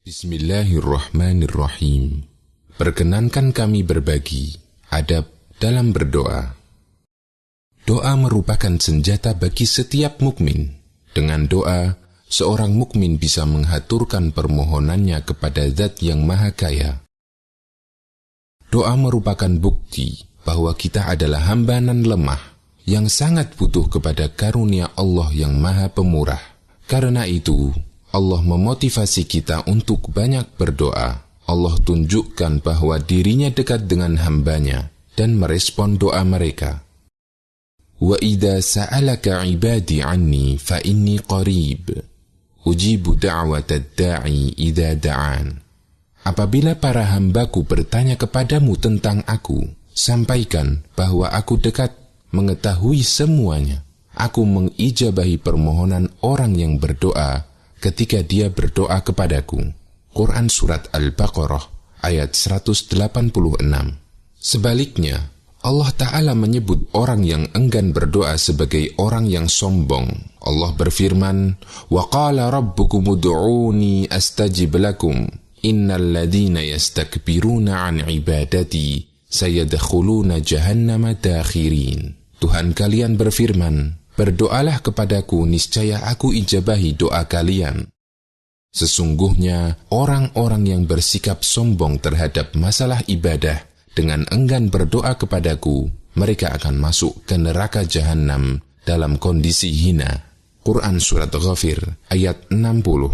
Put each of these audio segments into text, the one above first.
Bismillahirrahmanirrahim. Perkenankan kami berbagi adab dalam berdoa. Doa merupakan senjata bagi setiap mukmin. Dengan doa, seorang mukmin bisa menghaturkan permohonannya kepada Zat yang Maha Kaya. Doa merupakan bukti bahwa kita adalah hamba nan lemah yang sangat butuh kepada karunia Allah yang Maha Pemurah. Karena itu, Allah memotivasi kita untuk banyak berdoa. Allah tunjukkan bahwa dirinya dekat dengan hambanya dan merespon doa mereka. Wa idza sa'alaka 'ibadi 'anni fa inni qarib ujibu da'watad da'i idza da'an. Apabila para hambaku bertanya kepadamu tentang aku, sampaikan bahwa aku dekat, mengetahui semuanya. Aku mengijabahi permohonan orang yang berdoa ketika dia berdoa kepadaku. Quran Surat Al-Baqarah ayat 186. Sebaliknya, Allah Ta'ala menyebut orang yang enggan berdoa sebagai orang yang sombong. Allah berfirman, وَقَالَ رَبُّكُمُ ادْعُونِي أَسْتَجِبْ لَكُمْ إِنَّ الَّذِينَ يَسْتَكْبِرُونَ عَنْ عِبَادَتِي سَيَدْخُلُونَ جَهَنَّمَ دَاخِرِينَ. Tuhan kalian berfirman, berdoalah kepadaku, niscaya aku ijabahi doa kalian. Sesungguhnya orang-orang yang bersikap sombong terhadap masalah ibadah dengan enggan berdoa kepadaku, mereka akan masuk ke neraka jahanam dalam kondisi hina. Quran Surat Ghafir ayat 60.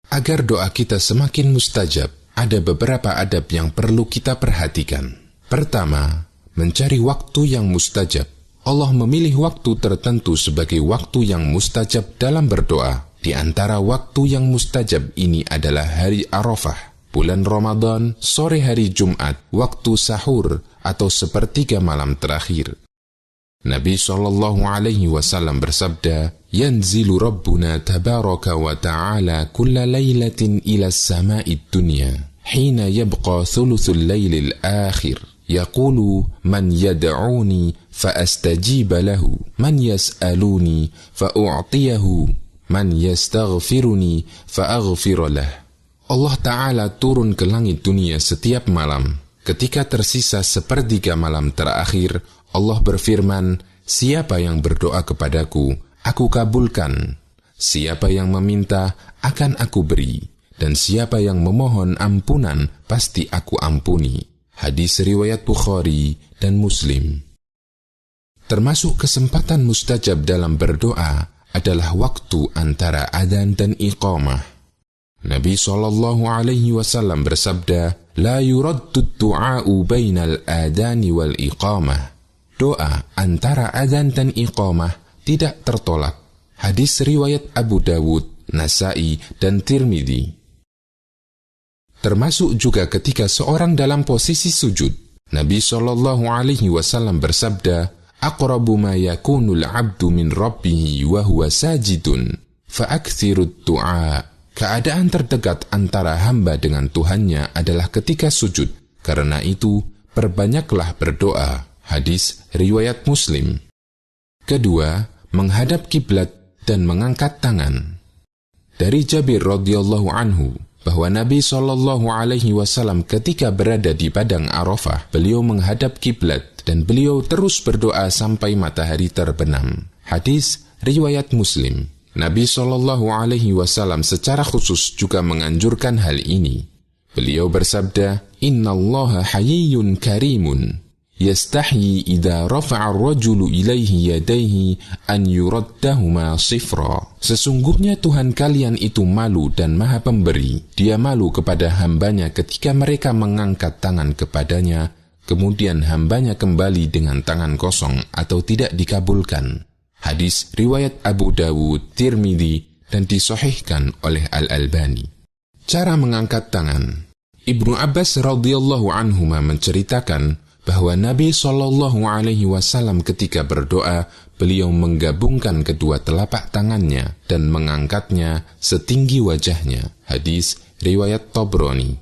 Agar doa kita semakin mustajab, ada beberapa adab yang perlu kita perhatikan. Pertama, mencari waktu yang mustajab. Allah memilih waktu tertentu sebagai waktu yang mustajab dalam berdoa. Di antara waktu yang mustajab ini adalah hari Arafah, bulan Ramadan, sore hari Jumat, waktu sahur, atau sepertiga malam terakhir. Nabi SAW bersabda, "Yanzilu Rabbuna tabaraka wa ta'ala kulla laylatin ila sama'id dunya, hina yabqa thuluthul laylil akhir. Yaqulu man yad'uni fa'astajib lahu, man yas'aluni fa'u'tiyahu, man yastaghfiruni fa'aghfir lah." Allah Ta'ala turun ke langit dunia setiap malam. Ketika tersisa sepertiga malam terakhir, Allah berfirman, "Siapa yang berdoa kepadaku, aku kabulkan. Siapa yang meminta, akan aku beri. Dan siapa yang memohon ampunan, pasti aku ampuni." Hadis riwayat Bukhari dan Muslim. Termasuk kesempatan mustajab dalam berdoa adalah waktu antara adzan dan iqamah. Nabi SAW bersabda, "La yuraddu du'a'u bainal adani wal iqamah." Doa antara adzan dan iqamah tidak tertolak. Hadis riwayat Abu Dawud, Nasai, dan Tirmidzi. Termasuk juga ketika seorang dalam posisi sujud. Nabi SAW bersabda, "Aqrabu ma yakunul 'abdu min rabbih wa huwa sajidun, fa'aktsirud du'a." Keadaan terdekat antara hamba dengan Tuhannya adalah ketika sujud. Karena itu, perbanyaklah berdoa. Hadis riwayat Muslim. Kedua, menghadap kiblat dan mengangkat tangan. Dari Jabir radhiyallahu anhu bahwa Nabi SAW ketika berada di padang Arafah, beliau menghadap kiblat dan beliau terus berdoa sampai matahari terbenam. Hadis riwayat Muslim. Nabi SAW secara khusus juga menganjurkan hal ini. Beliau bersabda, "Innallaha hayyun karimun, yastahyi idza rafa'a ar-rajulu ilaihi yadayhi an yuraddahuma sifra." Sesungguhnya Tuhan kalian itu malu dan Maha Pemberi. Dia malu kepada hambanya ketika mereka mengangkat tangan kepadanya, kemudian hambanya kembali dengan tangan kosong atau tidak dikabulkan. Hadis riwayat Abu Dawud, Tirmidzi, dan disahihkan oleh Al-Albani. Cara mengangkat tangan. Ibnu Abbas radhiyallahu anhuma menceritakan bahwa Nabi SAW ketika berdoa, beliau menggabungkan kedua telapak tangannya dan mengangkatnya setinggi wajahnya. Hadis riwayat Tabrani.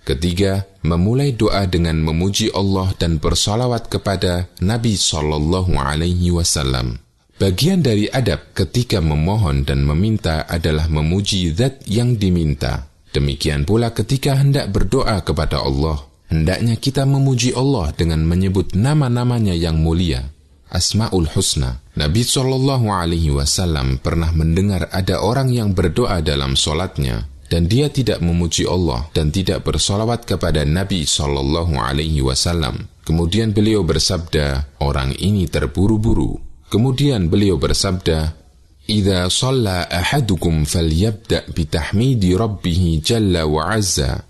Ketiga, memulai doa dengan memuji Allah dan bersalawat kepada Nabi SAW. Bagian dari adab ketika memohon dan meminta adalah memuji zat yang diminta. Demikian pula ketika hendak berdoa kepada Allah, hendaknya kita memuji Allah dengan menyebut nama-namanya yang mulia, Asmaul Husna. Nabi SAW pernah mendengar ada orang yang berdoa dalam solatnya, dan dia tidak memuji Allah dan tidak bersolawat kepada Nabi SAW. Kemudian beliau bersabda, orang ini terburu-buru. Kemudian beliau bersabda, "Idza shalla ahadukum falyabda' bitahmidi rabbih jalla wa 'azza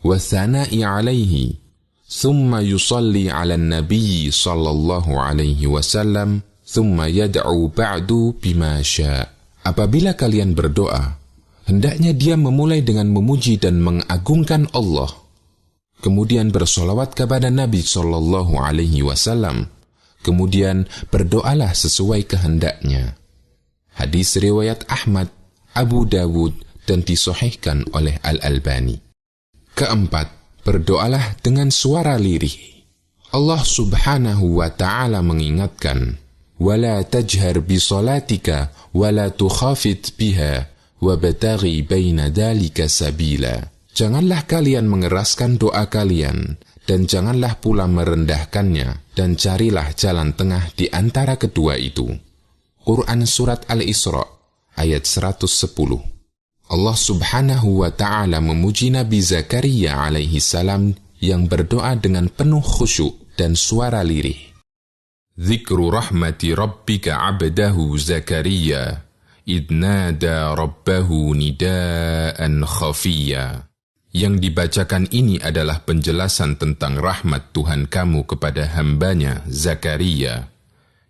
wa thana'i 'alaihi, thumma yusalli 'ala an-nabiy sallallahu alaihi wasallam, thumma yad'u ba'du bima syaa." Apabila kalian berdoa, hendaknya dia memulai dengan memuji dan mengagungkan Allah, kemudian bersolawat kepada Nabi sallallahu alaihi wasallam, kemudian berdoalah sesuai kehendaknya. Hadis riwayat Ahmad, Abu Dawud, dan disahihkan oleh Al-Albani. Keempat, berdoalah dengan suara lirih. Allah Subhanahu wa ta'ala mengingatkan, "Wala tajhar bi salatika wala tukhafit biha wabtaghi baina dzalika sabila." Janganlah kalian mengeraskan doa kalian, dan janganlah pula merendahkannya, dan carilah jalan tengah di antara kedua itu. Quran Surat Al-Isra, ayat 110. Allah Subhanahu wa ta'ala memuji Nabi Zakaria alaihi salam yang berdoa dengan penuh khusyuk dan suara lirih. Dzikru rahmati rabbika 'abdahu Zakaria, idh nada rabbahu nidaan khafiyya. Yang dibacakan ini adalah penjelasan tentang rahmat Tuhan kamu kepada hambanya Zakaria,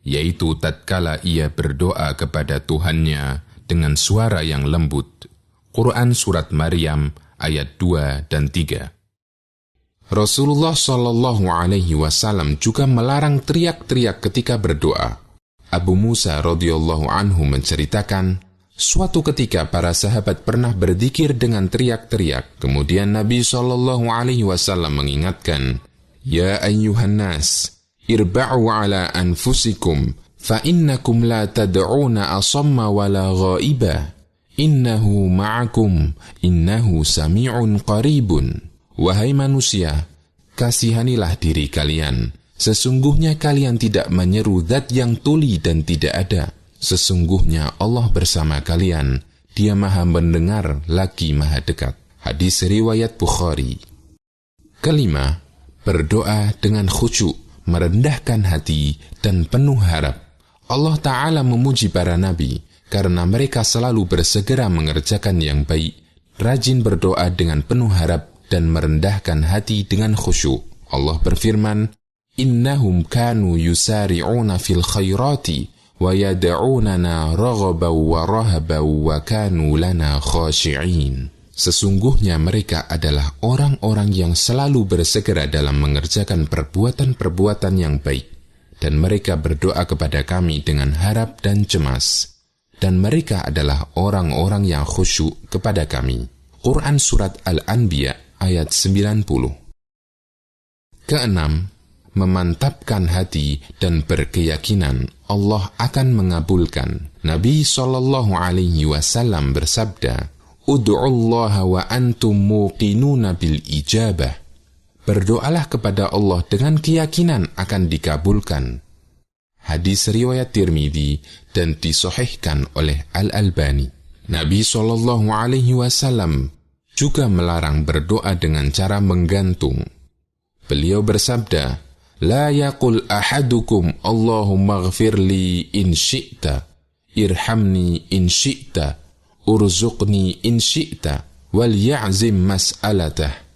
yaitu tatkala ia berdoa kepada Tuhannya dengan suara yang lembut. Quran Surat Maryam ayat 2 dan 3. Rasulullah SAW juga melarang teriak-teriak ketika berdoa. Abu Musa radhiyallahu anhu menceritakan, suatu ketika para sahabat pernah berzikir dengan teriak-teriak. Kemudian Nabi SAW mengingatkan, "Ya ayyuhan nas, irba'u ala anfusikum, fa innakum la tad'una asamma wala ghaiba, innahu ma'akum, innahu sami'un qaribun." Wahai manusia, kasihanilah diri kalian. Sesungguhnya kalian tidak menyeru zat yang tuli dan tidak ada. Sesungguhnya Allah bersama kalian, Dia Maha mendengar lagi Maha dekat. Hadis riwayat Bukhari. Kelima, berdoa dengan khusyuk, merendahkan hati, dan penuh harap. Allah Ta'ala memuji para nabi, karena mereka selalu bersegera mengerjakan yang baik, rajin berdoa dengan penuh harap, dan merendahkan hati dengan khusyuk. Allah berfirman, "Innahum kanu yusari'una fil khairati, wa yad'unana raghaban wa rahaban wa kanu lana khashi'in." Sesungguhnya mereka adalah orang-orang yang selalu bersegera dalam mengerjakan perbuatan-perbuatan yang baik, dan mereka berdoa kepada kami dengan harap dan cemas, dan mereka adalah orang-orang yang khusyuk kepada kami. Quran Surat Al-Anbiya ayat 90. Keenam, memantapkan hati dan berkeyakinan Allah akan mengabulkan. Nabi SAW bersabda, "Ud'ullaha wa antum muqinuna bil ijabah." Berdoalah kepada Allah dengan keyakinan akan dikabulkan. Hadis riwayat Tirmidzi dan disahihkan oleh Al-Albani. Nabi SAW juga melarang berdoa dengan cara menggantung. Beliau bersabda, "La yaqul ahadukum Allahumma ghfirli in syi'ta, irhamni in syi'ta, urzuqni in syi'ta, wal ya'zim mas'alatah.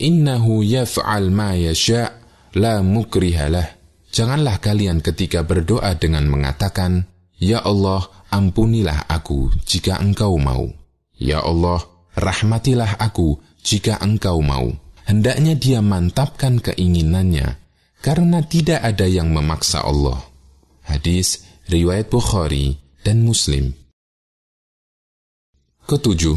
Innahu yaf'al ma yasha' la mukriha lah." Janganlah kalian ketika berdoa dengan mengatakan, "Ya Allah, ampunilah aku jika Engkau mau. Ya Allah, rahmatilah aku jika Engkau mau." Hendaknya dia mantapkan keinginannya, karena tidak ada yang memaksa Allah. Hadis riwayat Bukhari dan Muslim. Ketujuh,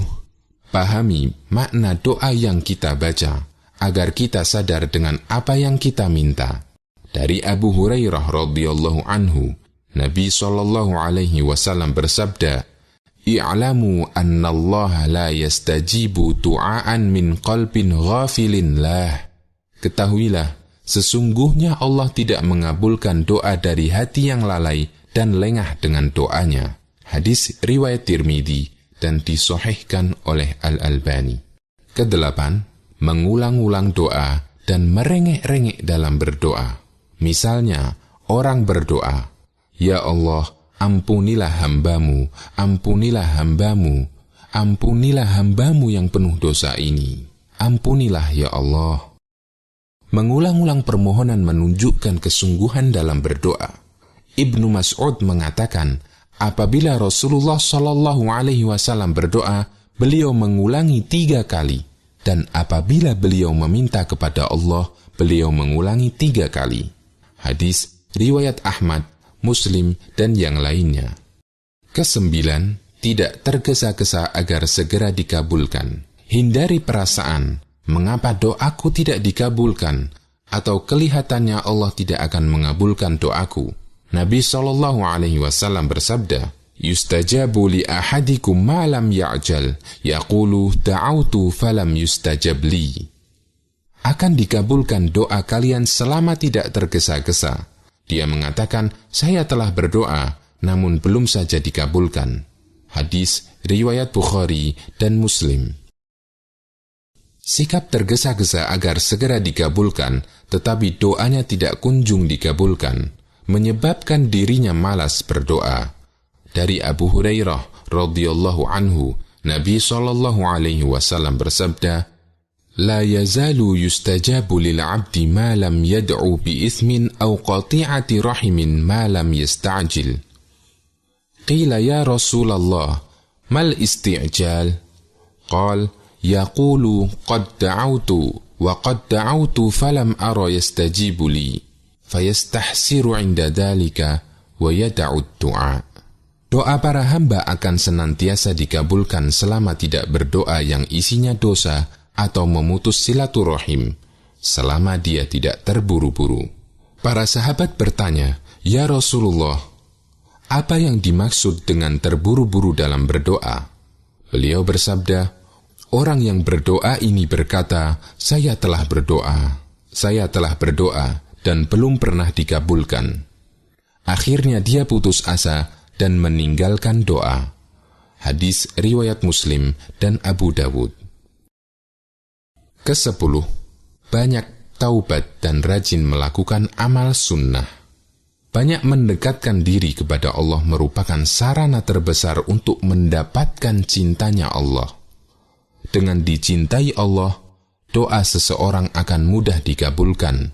pahami makna doa yang kita baca, agar kita sadar dengan apa yang kita minta. Dari Abu Hurairah radhiyallahu anhu, Nabi SAW bersabda, "I'lamu anna Allah la yastajibu du'aan min qalbin ghafilin lah." Ketahuilah, sesungguhnya Allah tidak mengabulkan doa dari hati yang lalai dan lengah dengan doanya. Hadis riwayat Tirmidzi dan disahihkan oleh Al-Albani. Kedelapan, mengulang-ulang doa dan merengek-rengek dalam berdoa. Misalnya, orang berdoa, "Ya Allah, ampunilah hambamu, ampunilah hambamu, ampunilah hambamu yang penuh dosa ini. Ampunilah ya Allah." Mengulang-ulang permohonan menunjukkan kesungguhan dalam berdoa. Ibnu Mas'ud mengatakan, apabila Rasulullah SAW berdoa, beliau mengulangi 3 kali. Dan apabila beliau meminta kepada Allah, beliau mengulangi 3 kali. Hadis riwayat Ahmad, Muslim, dan yang lainnya. Kesembilan, tidak tergesa-gesa agar segera dikabulkan. Hindari perasaan, mengapa doaku tidak dikabulkan, atau kelihatannya Allah tidak akan mengabulkan doaku. Nabi SAW bersabda, "Yustajabu li ahadikum ma lam ya'jal, yaqulu da'autu falam yustajab li." Akan dikabulkan doa kalian selama tidak tergesa-gesa. Dia mengatakan, "Saya telah berdoa, namun belum saja dikabulkan." Hadis riwayat Bukhari dan Muslim. Sikap tergesa-gesa agar segera dikabulkan, tetapi doanya tidak kunjung dikabulkan, menyebabkan dirinya malas berdoa. Dari Abu Hurairah radhiyallahu anhu, Nabi SAW bersabda, "La yazalu yustajabu lil 'abdi ma lam yad'u bi ithmin aw qati'ati rahimin ma lam yasta'jil." Qila ya Rasulullah, mal isti'jal? Qal, yaqulu qad da'awtu wa qad da'awtu falam ara yastajibu li, fayastahsiru 'inda dhalika wa yada'u ad-du'a. Doa para hamba akan senantiasa dikabulkan selama tidak berdoa yang isinya dosa atau memutus silaturahim, selama dia tidak terburu-buru. Para sahabat bertanya, "Ya Rasulullah, apa yang dimaksud dengan terburu-buru dalam berdoa?" Beliau bersabda, "Orang yang berdoa ini berkata, 'Saya telah berdoa, saya telah berdoa,' dan belum pernah dikabulkan. Akhirnya dia putus asa dan meninggalkan doa." Hadis riwayat Muslim dan Abu Dawud. Ke-10, banyak taubat dan rajin melakukan amal sunnah. Banyak mendekatkan diri kepada Allah merupakan sarana terbesar untuk mendapatkan cintanya Allah. Dengan dicintai Allah, doa seseorang akan mudah dikabulkan.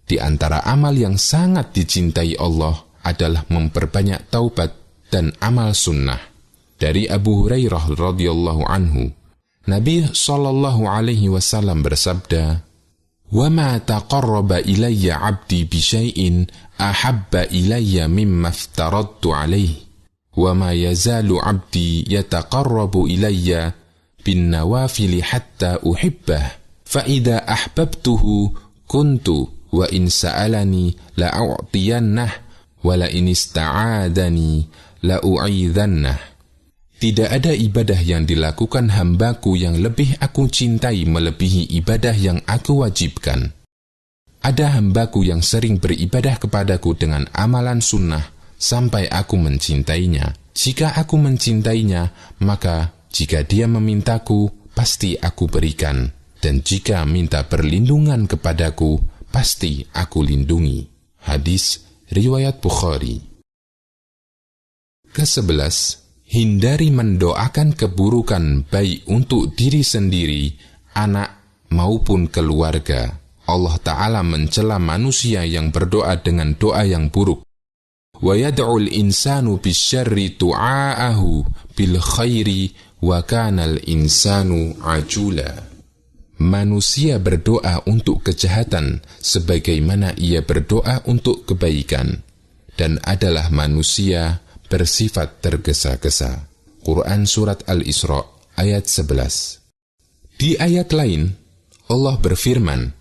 Di antara amal yang sangat dicintai Allah adalah memperbanyak taubat dan amal sunnah. Dari Abu Hurairah radhiyallahu anhu, Nabi SAW bersabda, "Wa ma taqarraba ilayya 'abdi bi syai'in ahabba ilayya mimma aftaradtu 'alaihi, wa ma yazalu 'abdi yataqarrabu ilayya bin nawafili hatta uhibbah, fa idza ahbabtuhu kuntu wa in sa'alani la'u'tiyannah wala in ista'adani la'u'idhannah." Tidak ada ibadah yang dilakukan hambaku yang lebih aku cintai melebihi ibadah yang aku wajibkan. Ada hambaku yang sering beribadah kepadaku dengan amalan sunnah sampai aku mencintainya. Jika aku mencintainya, maka jika dia memintaku, pasti aku berikan. Dan jika minta perlindungan kepadaku, pasti aku lindungi. Hadis riwayat Bukhari. Ke-11, hindari mendoakan keburukan baik untuk diri sendiri, anak maupun keluarga. Allah Ta'ala mencela manusia yang berdoa dengan doa yang buruk. Wa yad'ul insanu bisyarri du'aahu bil khairi wa kanal insanu ajula. Manusia berdoa untuk kejahatan sebagaimana ia berdoa untuk kebaikan, dan adalah manusia bersifat tergesa-gesa. Quran Surat Al-Isra ayat 11. Di ayat lain, Allah berfirman,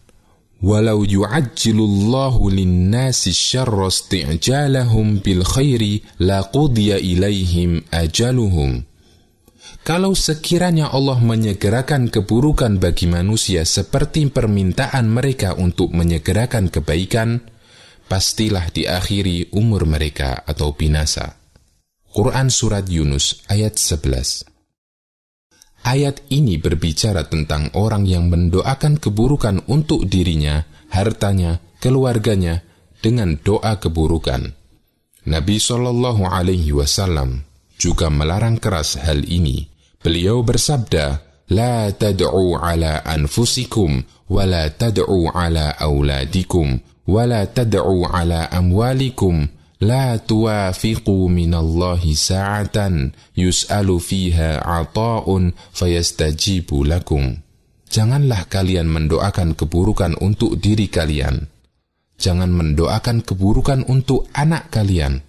Walau yu'ajjilullahu linnasi syarra isti'jalahum bil khairi laqudiya ilaihim ajaluhum. Kalau sekiranya Allah menyegerakan keburukan bagi manusia seperti permintaan mereka untuk menyegerakan kebaikan, pastilah diakhiri umur mereka atau binasa. Quran Surat Yunus ayat 11. Ayat ini berbicara tentang orang yang mendoakan keburukan untuk dirinya, hartanya, keluarganya dengan doa keburukan. Nabi SAW juga melarang keras hal ini. Beliau bersabda, "La tad'u ala anfusikum, wa la tad'u ala auladikum, wa la tad'u ala amwalikum. La tuwafiqu minallahi sa'atan yus'alu fiha ata'un fayastajibu lakum." Janganlah kalian mendoakan keburukan untuk diri kalian. Jangan mendoakan keburukan untuk anak kalian.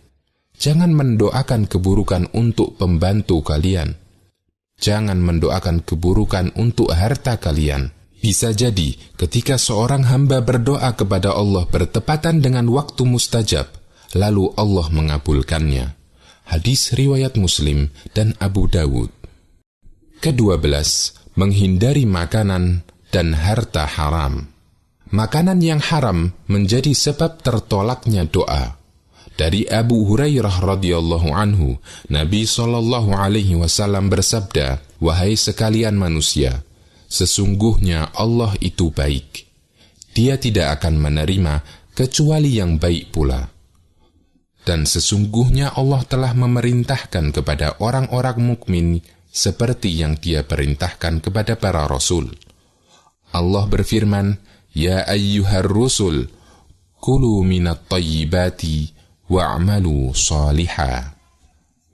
Jangan mendoakan keburukan untuk pembantu kalian. Jangan mendoakan keburukan untuk harta kalian. Bisa jadi ketika seorang hamba berdoa kepada Allah bertepatan dengan waktu mustajab, lalu Allah mengabulkannya. Hadis riwayat Muslim dan Abu Dawud. Ke-12, menghindari makanan dan harta haram. Makanan yang haram menjadi sebab tertolaknya doa. Dari Abu Hurairah radhiyallahu anhu, Nabi SAW bersabda, "Wahai sekalian manusia, sesungguhnya Allah itu baik. Dia tidak akan menerima kecuali yang baik pula. Dan sesungguhnya Allah telah memerintahkan kepada orang-orang mukmin seperti yang Dia perintahkan kepada para rasul. Allah berfirman, Ya ayyuhar rusul, kulu minat tayyibati wa'amalu salihah.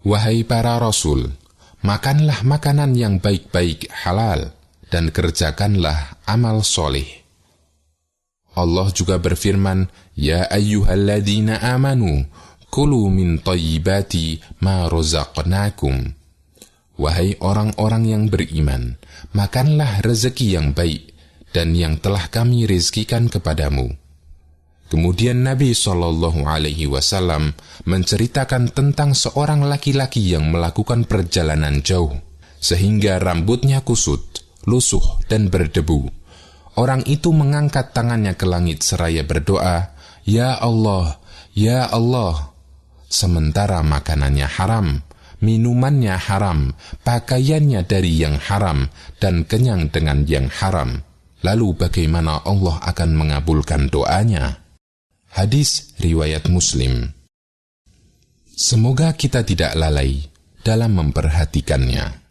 Wahai para rasul, makanlah makanan yang baik-baik halal dan kerjakanlah amal soleh. Allah juga berfirman, Ya ayyuhalladzina amanu, kulu min tayyibati ma razaqnakum. Wahai orang-orang yang beriman, makanlah rezeki yang baik dan yang telah kami rizkikan kepadamu. Kemudian Nabi SAW menceritakan tentang seorang laki-laki yang melakukan perjalanan jauh, sehingga rambutnya kusut, lusuh dan berdebu. Orang itu mengangkat tangannya ke langit seraya berdoa, Ya Allah, Ya Allah. Sementara makanannya haram, minumannya haram, pakaiannya dari yang haram, dan kenyang dengan yang haram. Lalu bagaimana Allah akan mengabulkan doanya? Hadis riwayat Muslim. Semoga kita tidak lalai dalam memperhatikannya.